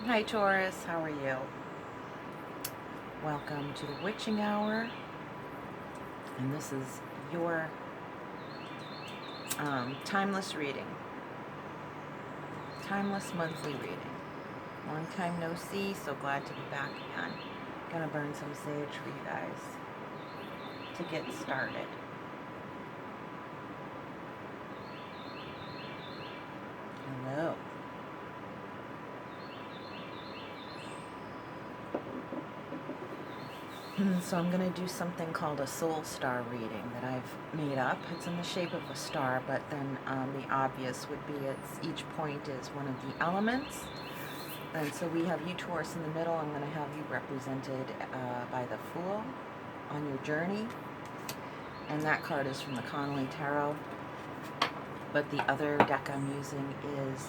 Hi Taurus, how are you? Welcome to the Witching Hour, and this is your timeless reading, timeless monthly reading. Long time no see, so glad to be back again. Gonna burn some sage for you guys to get started. Hello. So I'm going to do something called a soul star reading that I've made up. It's in the shape of a star, but then the obvious would be each point is one of the elements. And so we have you, Taurus, in the middle. I'm going to have you represented by the Fool on your journey. And that card is from the Tarot. But the other deck I'm using is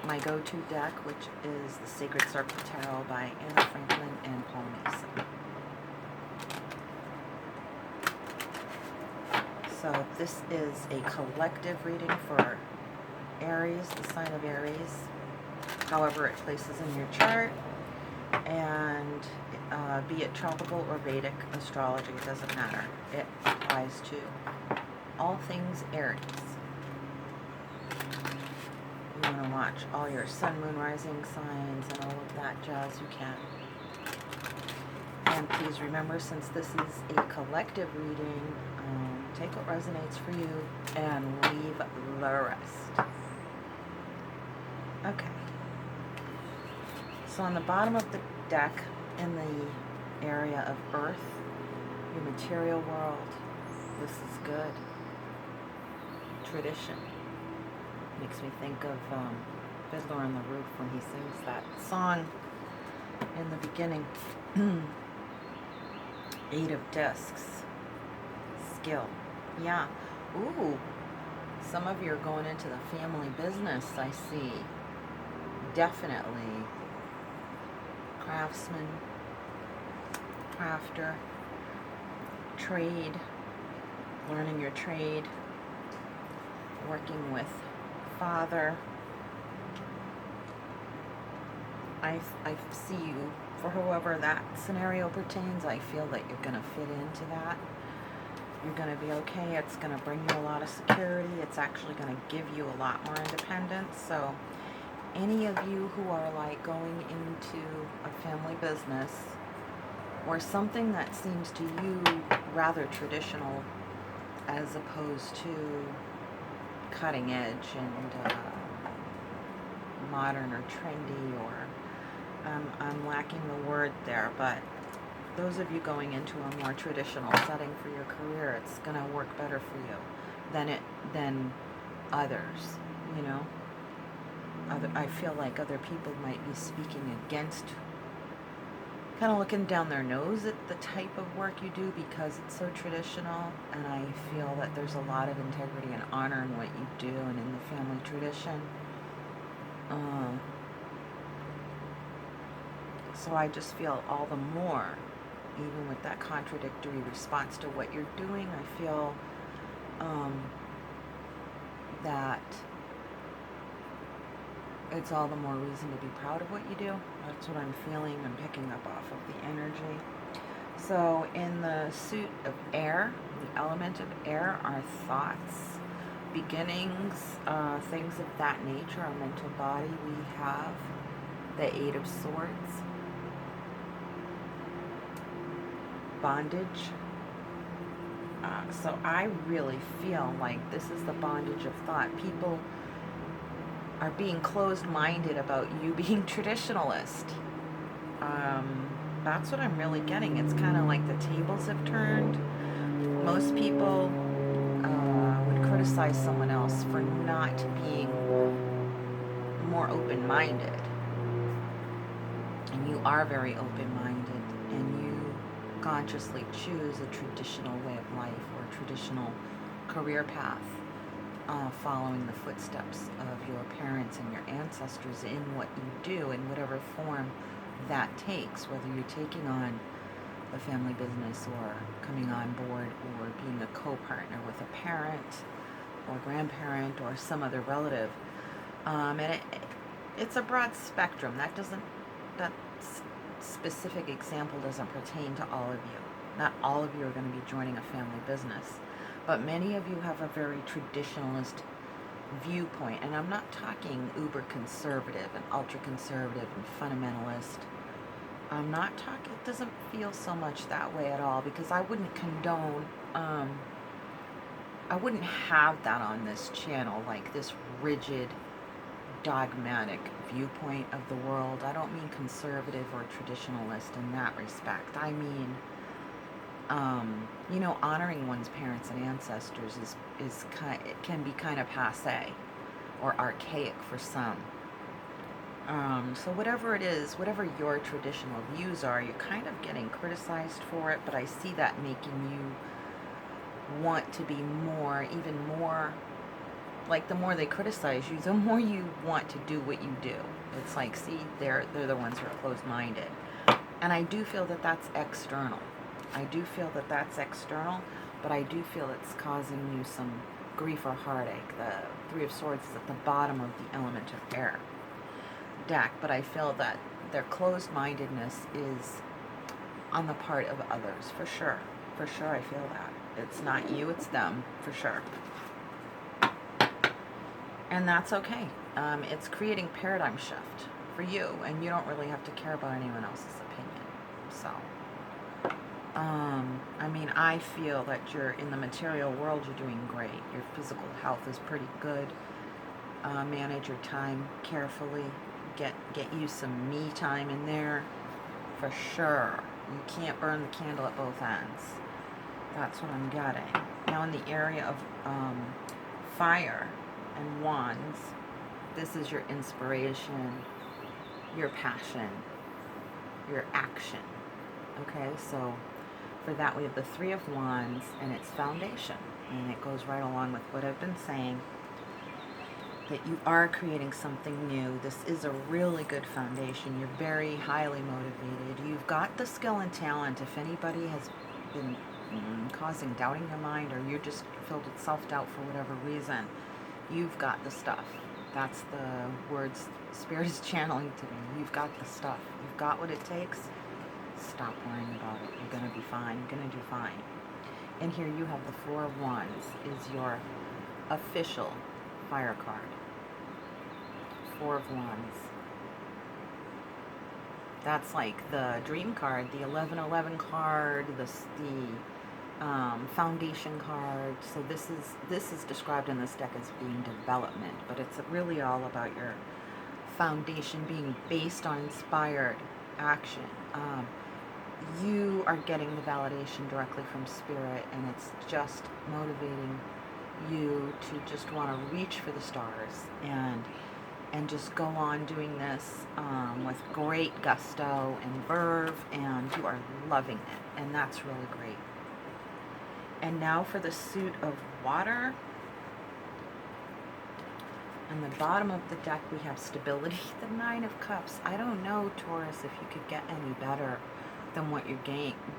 my go-to deck, which is the Sacred Circle Tarot by Anna Franklin and Paul Mason. So this is a collective reading for Aries, the sign of Aries, however it places in your chart, and be it tropical or Vedic astrology, it doesn't matter. It applies to all things Aries. You want to watch all your sun, moon, rising signs and all of that jazz, you can. And please remember, since this is a collective reading, take what resonates for you and leave the rest. Okay. So on the bottom of the deck, in the area of Earth, your material world, this is good. Tradition. Makes me think of Fiddler on the Roof when he sings that song in the beginning. 8 of Discs. Skill. Yeah. Ooh. Some of you are going into the family business, I see. Definitely. Craftsman. Crafter. Trade. Learning your trade. Working with father. I see you, for whoever that scenario pertains, I feel that you're going to fit into that. You're going to be okay. It's going to bring you a lot of security. It's actually going to give you a lot more independence. So any of you who are like going into a family business or something that seems to you rather traditional as opposed to cutting edge and modern or trendy, or I'm lacking the word there, but those of you going into a more traditional setting for your career, it's going to work better for you than others, you know. I feel like other people might be speaking against, kind of looking down their nose at the type of work you do because it's so traditional, and I feel that there's a lot of integrity and honor in what you do and in the family tradition. So I just feel all the more, even with that contradictory response to what you're doing, I feel that it's all the more reason to be proud of what you do. That's what I'm feeling. I'm picking up off of the energy. So in the suit of air, the element of air, are thoughts, beginnings, things of that nature, our mental body. We have the 8 of Swords, bondage. So I really feel like this is the bondage of thought. People are being closed-minded about you being traditionalist. That's what I'm really getting. It's kind of like the tables have turned. Most people would criticize someone else for not being more open-minded. And you are very open-minded, and you consciously choose a traditional way of life or a traditional career path, following the footsteps of your parents and your ancestors in what you do, in whatever form that takes, whether you're taking on the family business or coming on board or being a co-partner with a parent or grandparent or some other relative. And it's a broad spectrum. That specific example doesn't pertain to all of you. Not all of you are going to be joining a family business, but many of you have a very traditionalist viewpoint, and I'm not talking uber conservative and ultra conservative and fundamentalist. I'm not talking, it doesn't feel so much that way at all, because I wouldn't condone, I wouldn't have that on this channel, like this rigid, dogmatic viewpoint of the world. I don't mean conservative or traditionalist in that respect. I mean, you know, honoring one's parents and ancestors it can be kind of passé or archaic for some. So whatever it is, whatever your traditional views are, you're kind of getting criticized for it, but I see that making you want to be more, even more, like the more they criticize you, the more you want to do what you do. It's like, see, they're the ones who are closed-minded. And I do feel that that's external. I do feel that that's external, but I do feel it's causing you some grief or heartache. The Three of Swords is at the bottom of the element of air deck, but I feel that their closed-mindedness is on the part of others, for sure. For sure, I feel that. It's not you, it's them, for sure. And that's okay. It's creating paradigm shift for you, and you don't really have to care about anyone else's opinion. So, I mean, I feel that you're in the material world, you're doing great. Your physical health is pretty good. Manage your time carefully. Get you some me time in there, for sure. You can't burn the candle at both ends. That's what I'm getting. Now, in the area of fire and wands, this is your inspiration, your passion, your action. Okay, so for that we have the Three of Wands and its foundation, and it goes right along with what I've been saying, that you are creating something new. This is a really good foundation. You're very highly motivated. You've got the skill and talent. If anybody has been causing doubt in your mind, or you're just filled with self-doubt for whatever reason, you've got the stuff. That's the words Spirit is channeling to me. You've got the stuff. You've got what it takes. Stop worrying about it. You're going to be fine. You're going to do fine. And here you have the Four of Wands is your official fire card. Four of Wands. That's like the dream card, the 1111 card, the foundation card. So this is described in this deck as being development, but it's really all about your foundation being based on inspired action. You are getting the validation directly from Spirit, and it's just motivating you to just want to reach for the stars and just go on doing this with great gusto and verve, and you are loving it, and that's really great. And now for the suit of water. On the bottom of the deck we have stability, the Nine of Cups. I don't know, Taurus, if you could get any better than what you're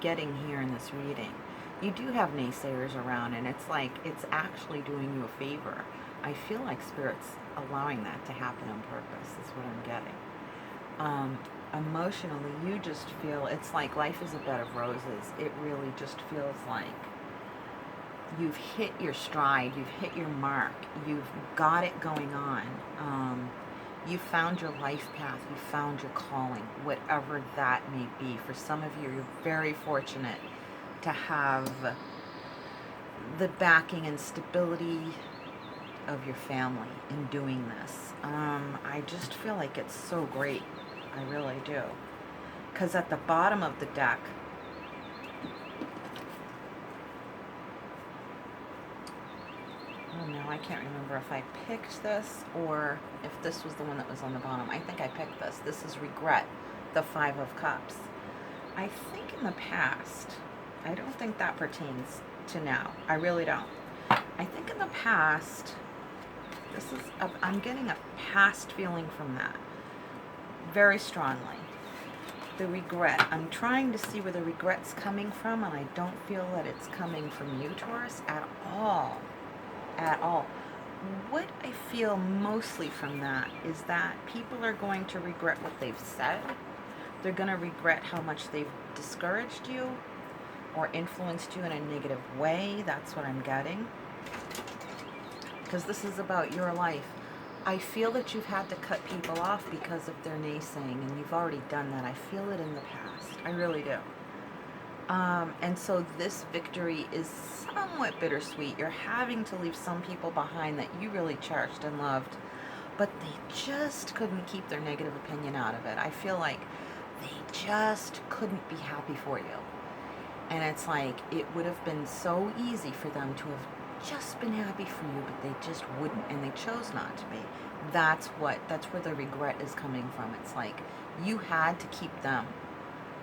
getting here in this reading. You do have naysayers around, and it's like it's actually doing you a favor. I feel like Spirit's allowing that to happen on purpose, is what I'm getting. Emotionally, you just feel, it's like life is a bed of roses. It really just feels like you've hit your stride, you've hit your mark, you've got it going on. You found your life path, you found your calling, whatever that may be. For some of you, you're very fortunate to have the backing and stability of your family in doing this. I just feel like it's so great. I really do. Because at the bottom of the deck, oh no, I can't remember if I picked this or if this was the one that was on the bottom. I think I picked this. This is regret, the Five of Cups. I think in the past, I don't think that pertains to now. I really don't. I think in the past, I'm getting a past feeling from that very strongly. The regret. I'm trying to see where the regret's coming from, and I don't feel that it's coming from you, Taurus, at all. At all. what I feel mostly from that is that people are going to regret what they've said. They're going to regret how much they've discouraged you or influenced you in a negative way. That's what I'm getting. Because this is about your life. I feel that you've had to cut people off because of their naysaying, and you've already done that. I feel it in the past. I really do. And so this victory is somewhat bittersweet. You're having to leave some people behind that you really cherished and loved, but they just couldn't keep their negative opinion out of it. I feel like they just couldn't be happy for you. And it's like, it would have been so easy for them to have just been happy for you, but they just wouldn't, and they chose not to be. That's where the regret is coming from. It's like, you had to keep them.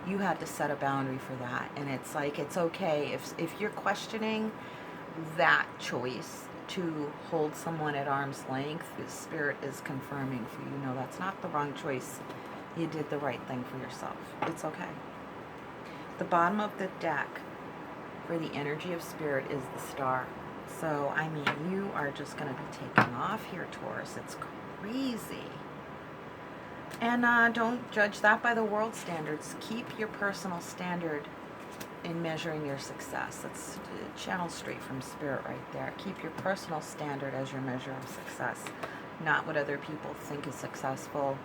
You had to set a boundary for that. And it's like, it's okay if you're questioning that choice to hold someone at arm's length, the Spirit is confirming for you, no, that's not the wrong choice. You did the right thing for yourself. It's okay. The bottom of the deck for the energy of Spirit is the Star. So, I mean, you are just going to be taking off here, Taurus. It's crazy. And don't judge that by the world standards. Keep your personal standard in measuring your success. It's channeled straight from Spirit right there. Keep your personal standard as your measure of success, not what other people think is successful.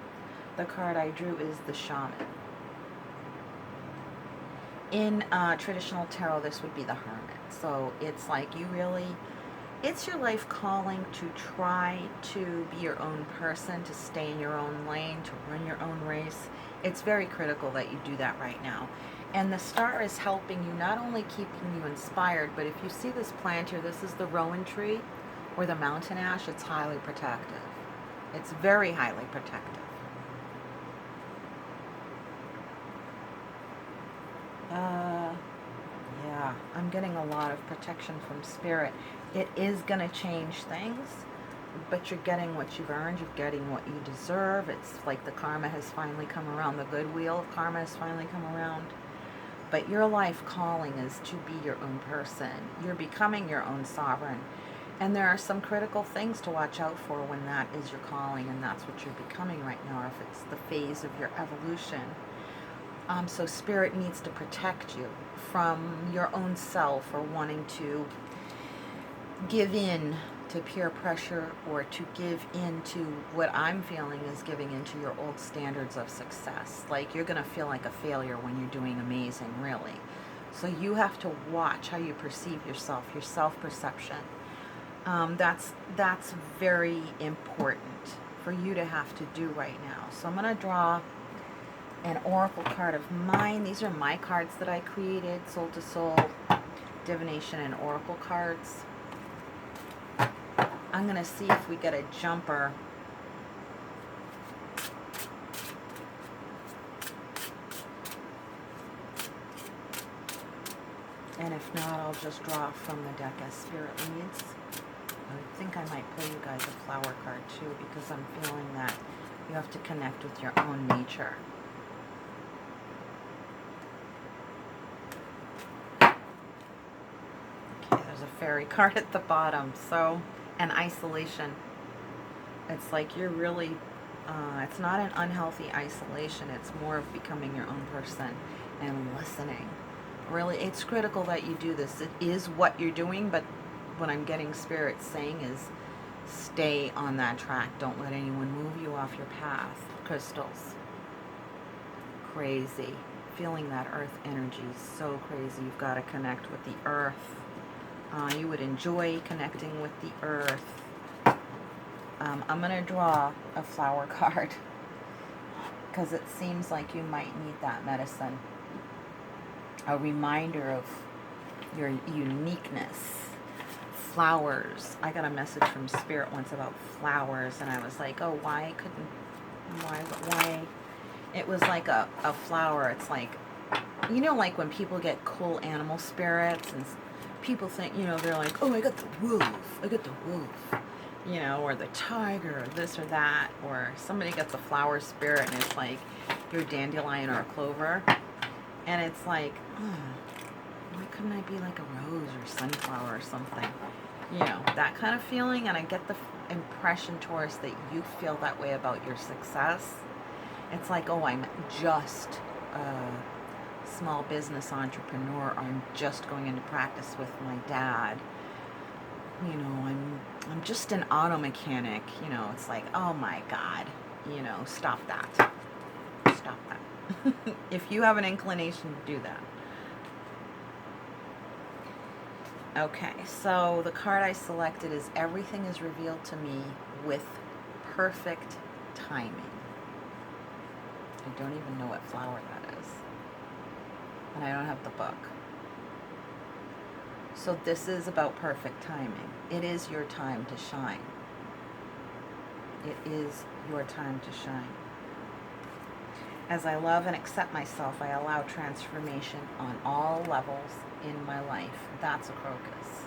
The card I drew is the Shaman. In traditional tarot, this would be the Hermit. So it's like you really, it's your life calling to try to be your own person, to stay in your own lane, to run your own race. It's very critical that you do that right now. And the Star is helping you, not only keeping you inspired, but if you see this plant here, this is the rowan tree or the mountain ash, it's highly protective. It's very highly protective. Yeah, I'm getting a lot of protection from Spirit. It is going to change things, but you're getting what you've earned. You're getting what you deserve. It's like the karma has finally come around. The good wheel of karma has finally come around. But your life calling is to be your own person. You're becoming your own sovereign. And there are some critical things to watch out for when that is your calling, and that's what you're becoming right now, if it's the phase of your evolution. So Spirit needs to protect you from your own self, or wanting to give in to peer pressure, or to give in to what I'm feeling is giving into your old standards of success. Like, you're going to feel like a failure when you're doing amazing, really. So you have to watch how you perceive yourself, your self-perception. That's very important for you to have to do right now. So I'm going to draw an oracle card of mine. These are my cards that I created, Soul to Soul, Divination, and Oracle cards. I'm going to see if we get a jumper. And if not, I'll just draw from the deck as Spirit leads. I think I might play you guys a flower card too, because I'm feeling that you have to connect with your own nature. Fairy card at the bottom. So, an isolation. It's like you're really, it's not an unhealthy isolation. It's more of becoming your own person and listening. Really, it's critical that you do this. It is what you're doing, but what I'm getting Spirit saying is stay on that track. Don't let anyone move you off your path. Crystals. Crazy. Feeling that earth energy is so crazy. You've got to connect with the earth. You would enjoy connecting with the earth. I'm going to draw a flower card because it seems like you might need that medicine. A reminder of your uniqueness. Flowers. I got a message from Spirit once about flowers, and I was like, oh, why? It was like a flower. It's like, you know, like when people get cool animal spirits and people think, you know, they're like, oh, I got the wolf, you know, or the tiger, or this or that, or somebody gets a flower spirit and it's like your dandelion or a clover, and it's like, oh, why couldn't I be like a rose or sunflower or something? you know, that kind of feeling. And I get the impression, Taurus, that you feel that way about your success. It's like, oh, I'm just a small business entrepreneur, or I'm just going into practice with my dad. You know, I'm just an auto mechanic. You know, it's like, oh my God, you know, stop that. Stop that. If you have an inclination to do that. Okay, so the card I selected is Everything is Revealed to Me with Perfect Timing. I don't even know what flower that is. And I don't have the book. So this is about perfect timing. It is your time to shine. It is your time to shine. As I love and accept myself, I allow transformation on all levels in my life. That's a crocus.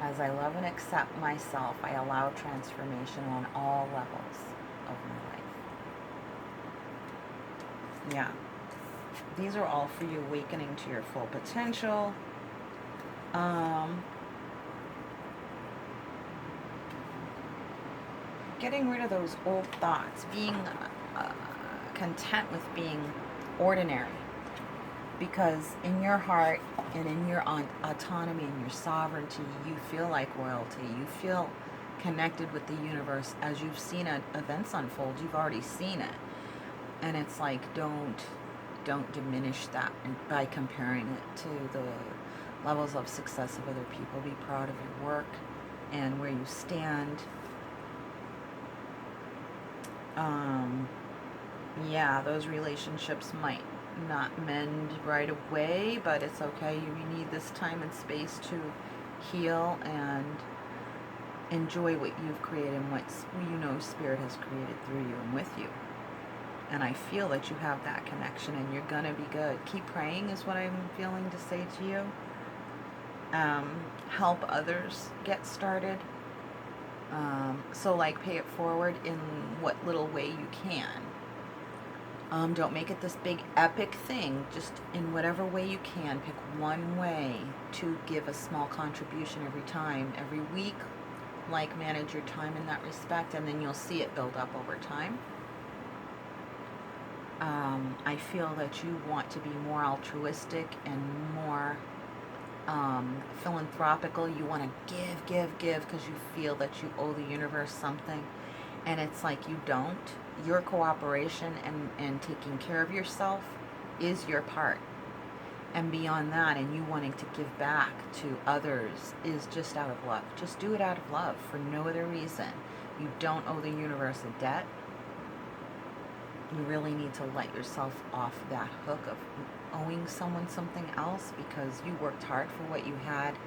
As I love and accept myself, I allow transformation on all levels of my life. Yeah. These are all for you awakening to your full potential. Getting rid of those old thoughts, being content with being ordinary, because in your heart and in your autonomy and your sovereignty, you feel like royalty. You feel connected with the universe. As you've seen events unfold, you've already seen it, and it's like, don't diminish that by comparing it to the levels of success of other people. Be proud of your work and where you stand. Yeah, those relationships might not mend right away, but it's okay. You need this time and space to heal and enjoy what you've created and what you know Spirit has created through you and with you. And I feel that you have that connection and you're gonna be good. Keep praying is what I'm feeling to say to you. Help others get started. So like, pay it forward in what little way you can. Don't make it this big epic thing. Just in whatever way you can, pick one way to give a small contribution every time, every week. Like, manage your time in that respect, and then you'll see it build up over time. I feel that you want to be more altruistic and more philanthropical. You want to give because you feel that you owe the universe something, and it's like you don't. Your cooperation and taking care of yourself is your part, and beyond that, and you wanting to give back to others is just out of love. Just do it out of love for no other reason. You don't owe the universe a debt. You really need to let yourself off that hook of owing someone something else, because you worked hard for what you had,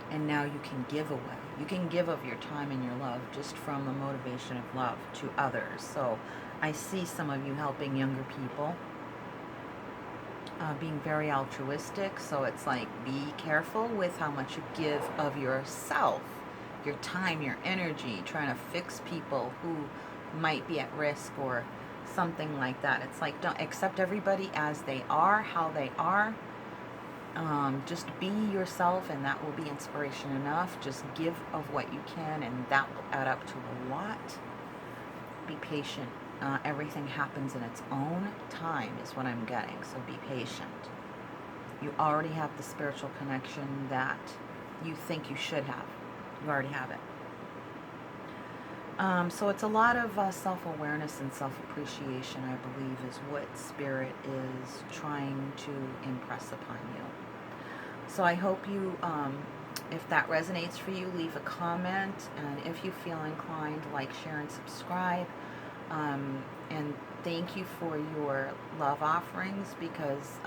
and now you can give away. You can give of your time and your love just from a motivation of love to others. So I see some of you helping younger people, being very altruistic. So it's like, be careful with how much you give of yourself, your time, your energy, trying to fix people who might be at risk or something like that. It's like, don't accept everybody as they are, how they are. Just be yourself, and that will be inspiration enough. Just give of what you can, and that will add up to a lot. Be patient. Everything happens in its own time is what I'm getting, so be patient. You already have the spiritual connection that you think you should have. You already have it. So it's a lot of self-awareness and self-appreciation, I believe, is what Spirit is trying to impress upon you. So I hope you, if that resonates for you, leave a comment. And if you feel inclined, like, share, and subscribe. And thank you for your love offerings, because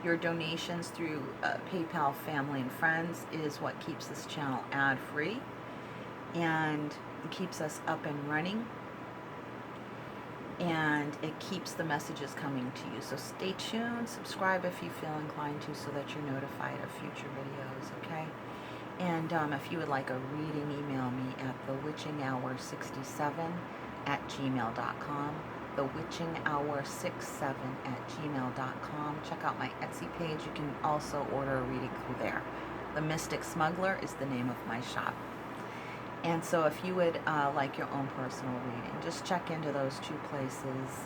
your donations through PayPal, family, and friends is what keeps this channel ad-free. And it keeps us up and running, and it keeps the messages coming to you. So stay tuned, subscribe if you feel inclined to, so that you're notified of future videos, okay? And if you would like a reading, email me at thewitchinghour67@gmail.com, thewitchinghour67@gmail.com. Check out my Etsy page. You can also order a reading through there. The Mystic Smuggler is the name of my shop. And so if you would like your own personal reading, just check into those two places.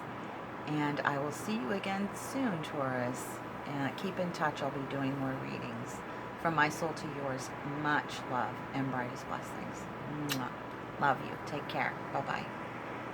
And I will see you again soon, Taurus. Keep in touch. I'll be doing more readings. From my soul to yours, much love and brightest blessings. Mwah. Love you. Take care. Bye-bye.